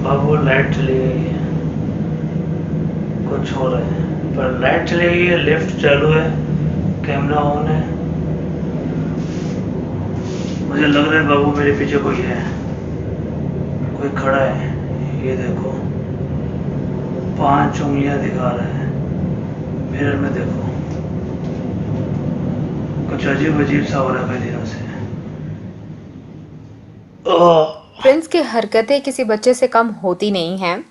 बाबू light चली गई है, कुछ हो रहा है। पर लाइट चली गई है, लिफ्ट चालू है, कैमरा ऑन है। मुझे लग रहा है बाबू मेरे पीछे कोई है, कोई खड़ा है। ये देखो 5 उंगलियां दिखा रहा है, मिरर में देखो। कुछ अजीब अजीब सा हो रहा है कई दिनों से। प्रिंस की हरकतें किसी बच्चे से कम होती नहीं हैं।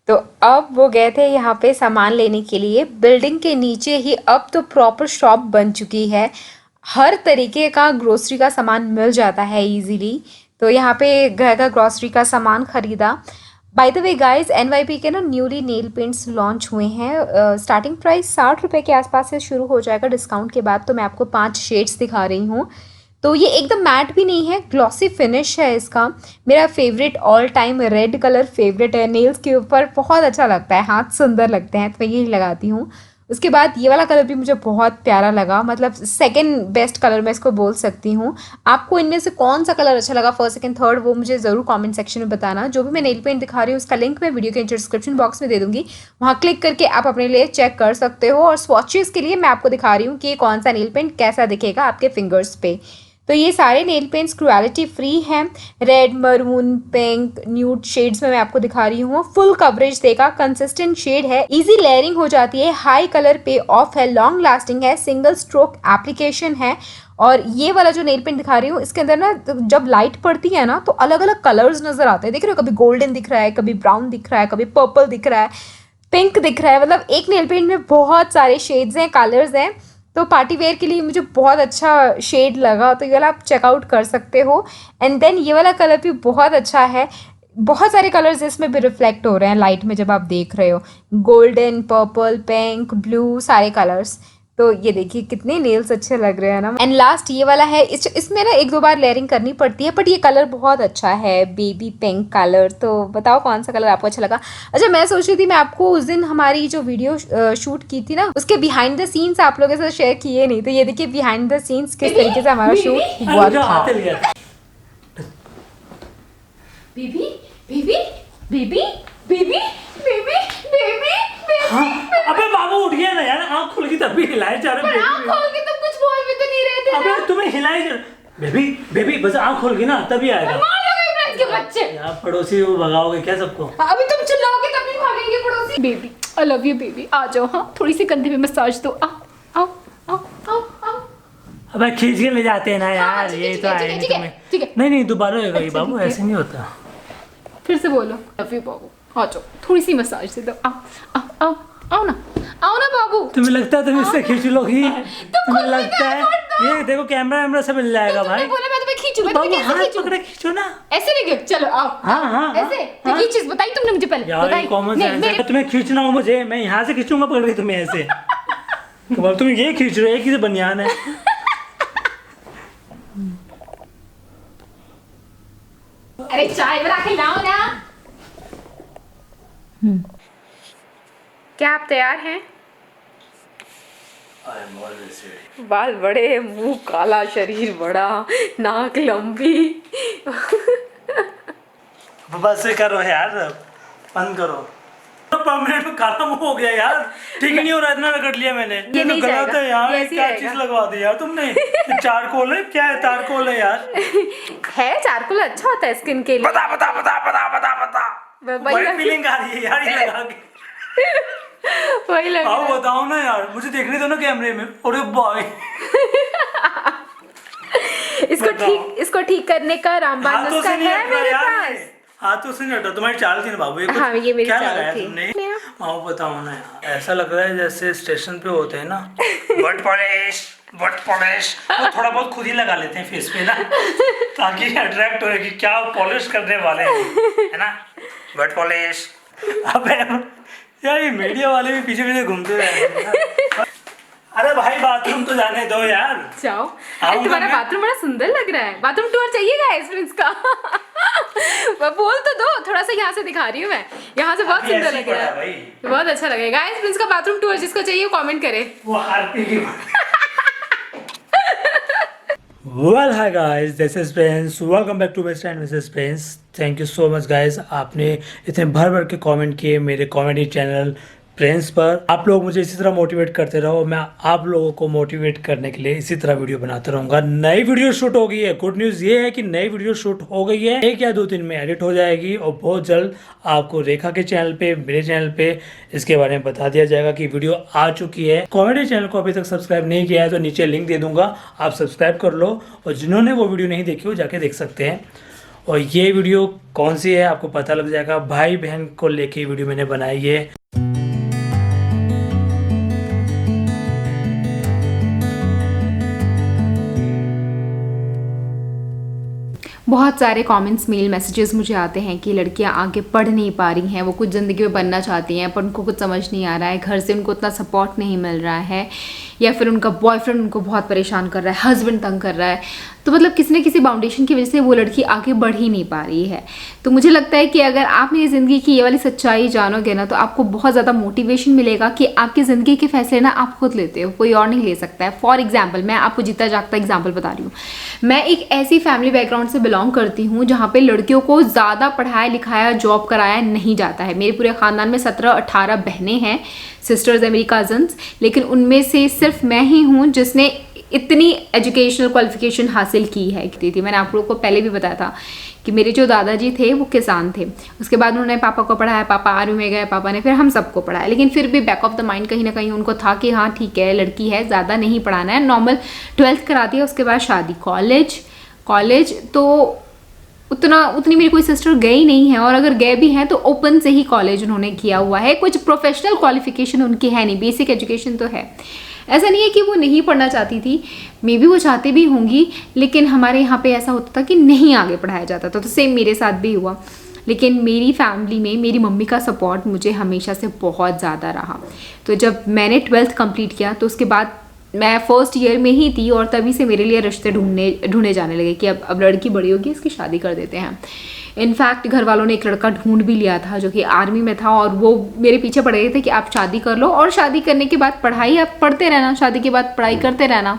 तो अब वो गए थे यहाँ पे सामान लेने के लिए। बिल्डिंग के नीचे ही अब तो प्रॉपर शॉप बन चुकी है, हर तरीके का ग्रोसरी का सामान मिल जाता है इजीली। तो यहाँ पे घर का ग्रोसरी का सामान खरीदा। By the way guys, NYP के ना न्यूली नेल पेंट्स लॉन्च हुए हैं। स्टार्टिंग प्राइस 60 रुपये के आसपास से शुरू हो जाएगा डिस्काउंट के बाद। तो मैं आपको 5 शेड्स दिखा रही हूँ। तो ये एकदम मैट भी नहीं है, ग्लॉसी फिनिश है इसका। मेरा favourite all time red colour favourite है, नेल्स के ऊपर बहुत अच्छा लगता है, हाथ सुंदर लगते हैं, तो मैं यही लगाती हूँ। उसके बाद ये वाला कलर भी मुझे बहुत प्यारा लगा, मतलब सेकंड बेस्ट कलर मैं इसको बोल सकती हूँ। आपको इनमें से कौन सा कलर अच्छा लगा, फर्स्ट सेकंड थर्ड, वो मुझे ज़रूर कमेंट सेक्शन में बताना। जो भी मैं नेल पेंट दिखा रही हूँ उसका लिंक मैं वीडियो के डिस्क्रिप्शन बॉक्स में दे दूँगी, वहाँ क्लिक करके आप अपने लिए चेक कर सकते हो। और स्वॉचेस के लिए मैं आपको दिखा रही हूँ कि ये कौन सा नेल पेंट कैसा दिखेगा आपके फिंगर्स पे। तो ये सारे नेल पेंट्स क्रुएलिटी फ्री हैं। Red, maroon, pink, nude shades में मैं आपको दिखा रही हूँ। फुल कवरेज देगा, कंसिस्टेंट शेड है, इजी लेयरिंग हो जाती है, हाई कलर पे ऑफ है, लॉन्ग लास्टिंग है, सिंगल स्ट्रोक एप्लीकेशन है। और ये वाला जो नेल पेंट दिखा रही हूँ इसके अंदर ना जब लाइट पड़ती है ना तो अलग अलग कलर्स नजर आते हैं। देख रहे हो, कभी गोल्डन दिख रहा है, कभी ब्राउन दिख रहा है, कभी पर्पल दिख रहा है, पिंक दिख रहा है। मतलब एक नेल पेंट में बहुत सारे शेड्स हैं, कलर्स हैं। तो पार्टी वेयर के लिए मुझे बहुत अच्छा शेड लगा, तो ये वाला आप चेकआउट कर सकते हो। एंड देन ये वाला कलर भी बहुत अच्छा है। बहुत सारे कलर्स इसमें भी रिफ्लेक्ट हो रहे हैं लाइट में जब आप देख रहे हो, गोल्डन, पर्पल, पिंक, ब्लू, सारे कलर्स। तो ये देखिए कितने नेल्स अच्छे लग रहे हैं ना। एंड लास्ट ये वाला है, इसमें ना 1-2 बार लेयरिंग करनी पड़ती है, बट ये कलर बहुत अच्छा है, बेबी पिंक कलर। तो बताओ कौन सा कलर आपको अच्छा लगा। अच्छा, मैं सोच रही थी मैं आपको उस दिन हमारी जो वीडियो शूट की थी ना उसके बिहाइंड द सीन्स आप लोगों के साथ शेयर किए नहीं। तो ये देखिए बिहाइंड द सीन्स किस तरीके से हमारा शूट हुआ था। Baby baby baby baby baby baby हाँ, अबे बाबू उठ गया ना यार, आँख खुल गई तभी हिलाए जा रहे। आँख खोल के तुम कुछ बोल भी तो नहीं रहे थे ना। अबे तुम्हें हिलाए जा। बेबी बेबी बस आँख खोल गई ना तभी आएगा। मार लोगे फ्रेंड्स के बच्चे। यार पड़ोसी वो भगाओगे क्या सबको? अभी तुम चिल्लाओगे तब नहीं भागेंगे पड़ोसी। Baby I love you baby, आ जाओ। हाँ, थोड़ी सी कंधे पे मसाज दो। आओ आओ आओ आओ आओ। अबे खींच के ले जाते हैं ना यार। हाँ, ये तो आए ठीक है ठीक है। नहीं दोबारा होगा ये अच्छा, बाबू, ठीक है। ऐसे नहीं होता। फिर से बोलो लव यू बाबू, आ जाओ, थोड़ी सी मसाज दे दो। आओ आओ आओ आओ ना बाबू। तुम्हें लगता है तुम इससे खींच लोगी? तुम्हें खुद लगता है ये देखो कैमरा वैमरा सब मिल जाएगा भाई। तुमने बोला मैं तुम्हें खींचूं, मैं तुम्हें बाबू कैसे हाथ खींचूं? पकड़े खींचो ना। ऐसे नहीं, चलो आओ। हाँ, ऐसे तो ये चीज बताई तुमने मुझे पहले। यार बताई कॉमन नहीं, सेंस मेरे है। तुम्हें खींचना हो मुझे, मैं यहाँ से खींचूंगा पकड़ के तुम्हें ऐसे। तो बोल तुम ये खींच रहे हो, एक ही से बनियान है। अरे चाय बना के लाओ ना। क्या आप तैयार हैं? बाल बड़े, मुंह काला, शरीर बड़ा, नाक लंबी। बस करो यार, बंद करो। परमानेंट काला मुंह हो गया यार, ठीक नहीं हो रहा, इतना रगड़ लिया मैंने। ये नहीं तो गलत जाएगा, है यार, ये ऐसे ही क्या आएगा। चीज लगवा दी यार तुमने। चारकोल है क्या है? तारकोल है यार। है चारकोल अच्छा होता है स्किन के लिए। बता बता बता बता बता बता। वही बड़ी लग- फीलिंग आ रही है यार ये लगा के। वही लग आओ रहा है। बताओ ना यार, मुझे देखने दो ना कैमरे में। अरे बॉय इसको ठीक करने का रामबाण हाथों नुस्खा से नहीं है हट रहा मेरे यार पास। ये। हाथों से नहीं हटा। तुम्हारी चाल थी ना बाबू, ये कुछ हाँ, ये मेरी क्या चाल लगाया थी। तुमने? आओ बताओ ना यार, ऐसा लग रहा है जैसे स्टेशन पे होते हैं ना, बट पॉलिश वो थोड़ा बहुत खुद ही लगा लेते हैं फेस पे ना, ताकि अट्रैक्ट हो कि क्या पॉलिश करने वाले हैं, है ना? But polish. अबे यार ये मीडिया वाले भी पीछे पीछे घूमते रहे। अरे भाई बाथरूम तो जाने दो यार। जाओ। आऊंगा तुम्हारा मैं। बाथरूम बड़ा सुंदर लग रहा है। बाथरूम टूर चाहिए गाइस फ्रेंड्स का। बोल तो दो, थोड़ा सा यहाँ से दिखा रही हूँ मैं। यहाँ से बहुत अभी सुंदर ऐसे ही लग रहा पड़ा है भाई। बहुत अच्छा लग रहा है गाइस फ्रेंड्स का बाथरूम टूर। जिसको चाहिए वो कमेंट करे। वो आरपी की Well, hi guys, this is Prince. Welcome back to Mr. and Mrs. Prince. Thank you so much guys. आपने इतने भर भर के कमेंट किए मेरे कॉमेडी चैनल प्रिंस पर। आप लोग मुझे इसी तरह मोटिवेट करते रहो, मैं आप लोगों को मोटिवेट करने के लिए इसी तरह वीडियो बनाता रहूँगा। नई वीडियो शूट हो गई है। गुड न्यूज़ ये है कि नई वीडियो शूट हो गई है, 1 या 2 दिन में एडिट हो जाएगी और बहुत जल्द आपको रेखा के चैनल पे, मेरे चैनल पे इसके बारे में बता दिया जाएगा कि वीडियो आ चुकी है। कॉमेडी चैनल को अभी तक सब्सक्राइब नहीं किया है तो नीचे लिंक दे दूंगा, आप सब्सक्राइब कर लो और जिन्होंने वो वीडियो नहीं देखी वो जाके देख सकते हैं। और ये वीडियो कौन सी है आपको पता लग जाएगा। भाई बहन को लेके वीडियो मैंने बनाई है। बहुत सारे कमेंट्स, मेल, मैसेजेस मुझे आते हैं कि लड़कियां आगे पढ़ नहीं पा रही हैं, वो कुछ ज़िंदगी में बनना चाहती हैं पर उनको कुछ समझ नहीं आ रहा है, घर से उनको उतना सपोर्ट नहीं मिल रहा है, या फिर उनका बॉयफ्रेंड उनको बहुत परेशान कर रहा है, हस्बैंड तंग कर रहा है। तो मतलब किसी न किसी बाउंडेशन की वजह से वो लड़की आगे बढ़ ही नहीं पा रही है। तो मुझे लगता है कि अगर आप मेरी ज़िंदगी की ये वाली सच्चाई जानोगे ना तो आपको बहुत ज़्यादा मोटिवेशन मिलेगा कि आपकी ज़िंदगी के फैसले ना आप खुद लेते हो, कोई और नहीं ले सकता है। फॉर एग्जाम्पल, मैं आपको जीता जागता एग्जाम्पल बता रही हूँ। मैं एक ऐसी फैमिली बैकग्राउंड से बिलोंग करती हूँ जहाँ पे लड़कियों को ज़्यादा पढ़ाया लिखाया, जॉब कराया नहीं जाता है। मेरे पूरे ख़ानदान में 17-18 बहनें हैं, सिस्टर्स हैं मेरी कज़न्स, लेकिन उनमें से सिर्फ मैं ही हूँ जिसने इतनी एजुकेशनल क्वालिफिकेशन हासिल की है। मैंने आप लोगों को पहले भी बताया था कि मेरे जो दादाजी थे वो किसान थे, उसके बाद उन्होंने पापा को पढ़ाया, पापा आर्मी में गए, पापा ने फिर हम सबको पढ़ाया। लेकिन फिर भी बैक ऑफ द माइंड कहीं ना कहीं उनको था कि हाँ ठीक है, लड़की है, ज़्यादा नहीं पढ़ाना है, नॉर्मल 12th करा दिया, उसके बाद शादी। कॉलेज तो उतनी मेरी कोई सिस्टर गई नहीं है, और अगर गए भी हैं तो ओपन से ही कॉलेज उन्होंने किया हुआ है, कुछ प्रोफेशनल क्वालिफिकेशन उनकी है नहीं, बेसिक एजुकेशन तो है। ऐसा नहीं है कि वो नहीं पढ़ना चाहती थी, मे बी वो चाहती भी होंगी, लेकिन हमारे यहाँ पे ऐसा होता था कि नहीं आगे पढ़ाया जाता था। तो सेम मेरे साथ भी हुआ। लेकिन मेरी फैमिली में मेरी मम्मी का सपोर्ट मुझे हमेशा से बहुत ज़्यादा रहा। तो जब मैंने 12th कंप्लीट किया तो उसके बाद मैं फर्स्ट ईयर में ही थी और तभी से मेरे लिए रिश्ते ढूंढने जाने लगे कि अब लड़की बड़ी होगी, इसकी शादी कर देते हैं। इनफैक्ट घर वालों ने एक लड़का ढूंढ भी लिया था जो कि आर्मी में था, और वो मेरे पीछे पड़ गए थे कि आप शादी कर लो, और शादी करने के बाद पढ़ाई आप पढ़ते रहना, शादी के बाद पढ़ाई करते रहना।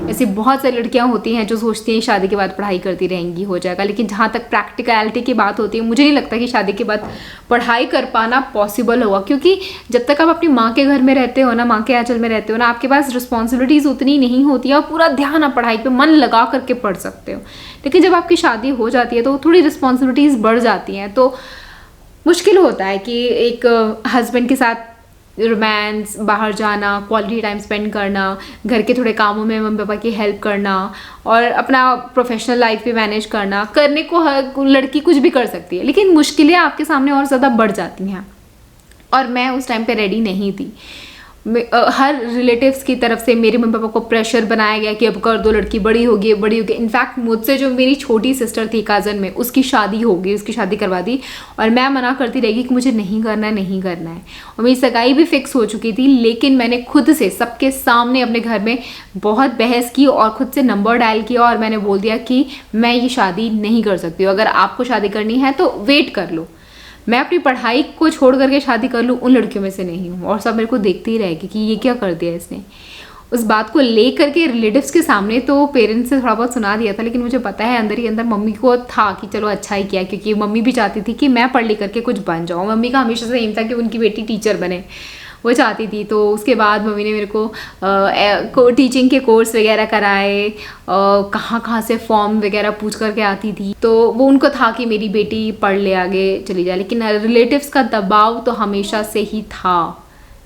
ऐसी बहुत सारी लड़कियां होती हैं जो सोचती हैं शादी के बाद पढ़ाई करती रहेंगी, हो जाएगा। लेकिन जहाँ तक प्रैक्टिकलिटी की बात होती है, मुझे नहीं लगता कि शादी के बाद पढ़ाई कर पाना पॉसिबल होगा, क्योंकि जब तक आप अपनी माँ के घर में रहते हो ना, माँ के आंचल में रहते हो ना, आपके पास रिस्पॉन्सिबिलिटीज़ उतनी नहीं होती है और पूरा ध्यान आप पढ़ाई पर मन लगा करके पढ़ सकते हो। लेकिन जब आपकी शादी हो जाती है तो थोड़ी रिस्पॉन्सिबिलिटीज़ बढ़ जाती हैं, तो मुश्किल होता है कि एक हस्बैंड के साथ रोमांस, बाहर जाना, क्वालिटी टाइम स्पेंड करना, घर के थोड़े कामों में मम्मी पापा की हेल्प करना, और अपना प्रोफेशनल लाइफ भी मैनेज करने को हर लड़की कुछ भी कर सकती है, लेकिन मुश्किलें आपके सामने और ज़्यादा बढ़ जाती हैं। और मैं उस टाइम पे रेडी नहीं थी। हर रिलेटिव्स की तरफ से मेरे मम्मी पापा को प्रेशर बनाया गया कि अब कर दो, लड़की बड़ी होगी। इनफैक्ट मुझसे जो मेरी छोटी सिस्टर थी कज़न में, उसकी शादी होगी, उसकी शादी करवा दी, और मैं मना करती रहेगी कि मुझे नहीं करना है। और मेरी सगाई भी फिक्स हो चुकी थी, लेकिन मैंने खुद से सबके सामने अपने घर में बहुत बहस की और खुद से नंबर डायल किया, और मैंने बोल दिया कि मैं ये शादी नहीं कर सकती हूँ, अगर आपको शादी करनी है तो वेट कर लो, मैं अपनी पढ़ाई को छोड़ करके शादी कर लूँ, उन लड़कियों में से नहीं हूँ। और सब मेरे को देखते ही रहेगी कि ये क्या कर दिया इसने। उस बात को ले करके रिलेटिव्स के सामने तो पेरेंट्स से थोड़ा बहुत सुना दिया था, लेकिन मुझे पता है अंदर ही अंदर मम्मी को था कि चलो अच्छा ही किया, क्योंकि मम्मी भी चाहती थी कि मैं पढ़ लिख करके कुछ बन जाऊँ। मम्मी का हमेशा से एम था कि उनकी बेटी टीचर बने, वो चाहती थी। तो उसके बाद मम्मी ने मेरे को टीचिंग के कोर्स वगैरह कराए, कहाँ से फॉर्म वगैरह पूछ करके आती थी। तो वो उनको था कि मेरी बेटी पढ़ ले, आगे चली जाए। लेकिन रिलेटिव्स का दबाव तो हमेशा से ही था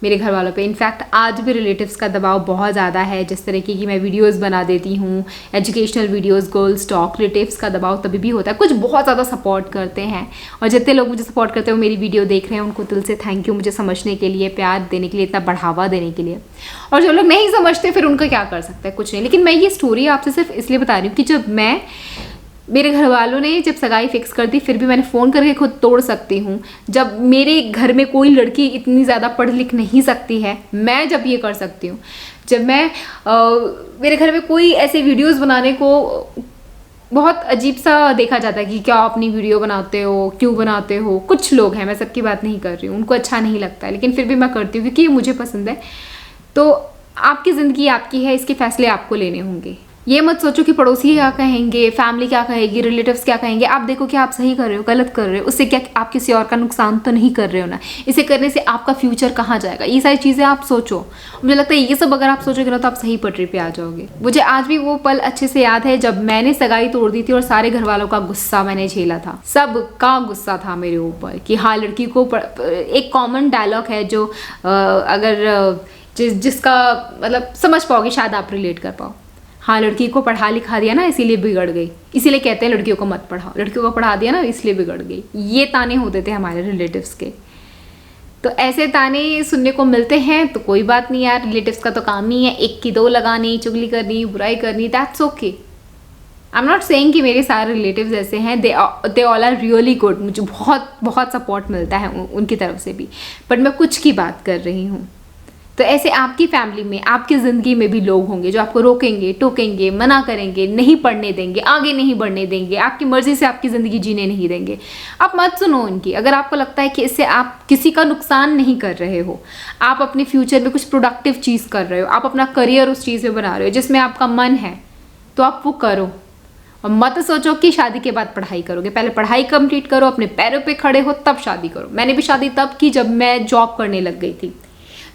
मेरे घर वालों पे। इनफैक्ट आज भी रिलेटिव्स का दबाव बहुत ज़्यादा है। जिस तरीके की मैं वीडियोस बना देती हूँ, educational videos, girls talk, relatives का दबाव तभी भी होता है। कुछ बहुत ज़्यादा सपोर्ट करते हैं, और जितने लोग मुझे सपोर्ट करते हैं वो मेरी वीडियो देख रहे हैं, उनको दिल से थैंक यू, मुझे समझने के लिए, प्यार देने के लिए, इतना बढ़ावा देने के लिए। और जो लोग नहीं समझते फिर उनका क्या कर सकते हैं, कुछ नहीं। लेकिन मैं ये स्टोरी आपसे सिर्फ इसलिए बता रही हूँ कि जब मेरे घर वालों ने जब सगाई फिक्स कर दी, फिर भी मैंने फ़ोन करके खुद तोड़ सकती हूँ। जब मेरे घर में कोई लड़की इतनी ज़्यादा पढ़ लिख नहीं सकती है, मैं जब ये कर सकती हूँ। जब मैं मेरे घर में कोई ऐसे वीडियोस बनाने को बहुत अजीब सा देखा जाता है कि क्या अपनी वीडियो बनाते हो, क्यों बनाते हो। कुछ लोग हैं, मैं सबकी बात नहीं कर रही हूँ, उनको अच्छा नहीं लगता है, लेकिन फिर भी मैं करती हूँ क्योंकि ये मुझे पसंद है। तो आपकी ज़िंदगी आपकी है, इसके फैसले आपको लेने होंगे। ये मत सोचो कि पड़ोसी क्या कहेंगे, फैमिली क्या कहेगी, रिलेटिव्स क्या कहेंगे। आप देखो कि आप सही कर रहे हो, गलत कर रहे हो, उससे क्या आप किसी और का नुकसान तो नहीं कर रहे हो ना। इसे करने से आपका फ्यूचर कहाँ जाएगा, ये सारी चीज़ें आप सोचो। मुझे लगता है ये सब अगर आप सोचोगे ना तो आप सही पटरी पे आ जाओगे। मुझे आज भी वो पल अच्छे से याद है जब मैंने सगाई तोड़ दी थी और सारे घर वालों का गुस्सा मैंने झेला था। सबका गुस्सा था मेरे ऊपर कि हाँ लड़की को एक कॉमन डायलॉग है जो अगर जिसका मतलब समझ पाओगे, शायद आप रिलेट कर पाओ। हाँ लड़की को पढ़ा लिखा दिया ना इसीलिए बिगड़ गई, इसीलिए कहते हैं लड़कियों को मत पढ़ाओ, लड़कियों को पढ़ा दिया ना इसलिए बिगड़ गई। ये ताने होते थे हमारे रिलेटिव्स के। तो ऐसे ताने सुनने को मिलते हैं तो कोई बात नहीं यार, रिलेटिव्स का तो काम ही है एक की दो लगानी, चुगली करनी, बुराई करनी, that's okay. I am not saying कि मेरे सारे रिलेटिव्स ऐसे हैं, they all are really good. मुझे बहुत बहुत सपोर्ट मिलता है उनकी तरफ से भी, बट मैं कुछ की बात कर रही हूँ। तो ऐसे आपकी फैमिली में, आपकी ज़िंदगी में भी लोग होंगे जो आपको रोकेंगे, टोकेंगे, मना करेंगे, नहीं पढ़ने देंगे, आगे नहीं बढ़ने देंगे, आपकी मर्ज़ी से आपकी ज़िंदगी जीने नहीं देंगे। आप मत सुनो उनकी। अगर आपको लगता है कि इससे आप किसी का नुकसान नहीं कर रहे हो, आप अपने फ्यूचर में कुछ प्रोडक्टिव चीज़ कर रहे हो, आप अपना करियर उस चीज़ में बना रहे हो जिसमें आपका मन है, तो आप वो करो। और मत सोचो कि शादी के बाद पढ़ाई करोगे। पहले पढ़ाई कंप्लीट करो, अपने पैरों पे खड़े हो, तब शादी करो। मैंने भी शादी तब की जब मैं जॉब करने लग गई थी।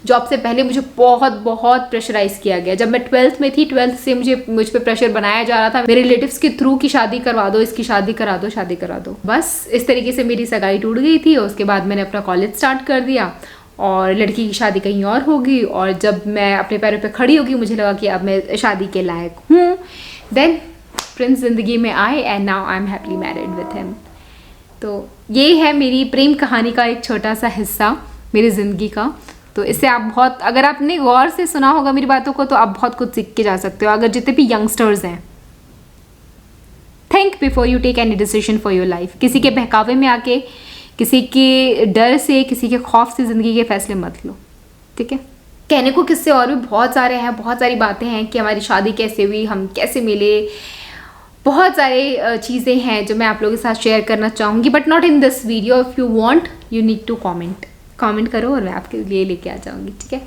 जॉब से पहले मुझे बहुत बहुत प्रेशराइज किया गया। जब मैं 12th में थी, 12th से मुझ पे प्रेशर बनाया जा रहा था मेरे रिलेटिव्स के थ्रू की शादी करवा दो, इसकी शादी करा दो, शादी करा दो। बस इस तरीके से मेरी सगाई टूट गई थी। और उसके बाद मैंने अपना कॉलेज स्टार्ट कर दिया और लड़की की शादी कहीं और होगी। और जब मैं अपने पैरों पे खड़ी होगी, मुझे लगा कि अब मैं शादी के लायक हूँ। देन प्रिंस ज़िंदगी में आए and now I am happily married with him. तो ये है मेरी प्रेम कहानी का एक छोटा सा हिस्सा मेरी ज़िंदगी का। तो इससे आप बहुत, अगर आपने गौर से सुना होगा मेरी बातों को, तो आप बहुत कुछ सीख के जा सकते हो। अगर जितने भी यंगस्टर्स हैं, think before you take any decision for your life. किसी के बहकावे में आके, किसी के डर से, किसी के खौफ से ज़िंदगी के फैसले मत लो, ठीक है। कहने को किस्से और भी बहुत सारे हैं, बहुत सारी बातें हैं कि हमारी शादी कैसे हुई, हम कैसे मिले, बहुत सारे चीज़ें हैं जो मैं आप लोगों के साथ शेयर करना चाहूँगी, but not in this video. If you want you need to comment करो और मैं आपके लिए लेके आ जाऊँगी, ठीक है।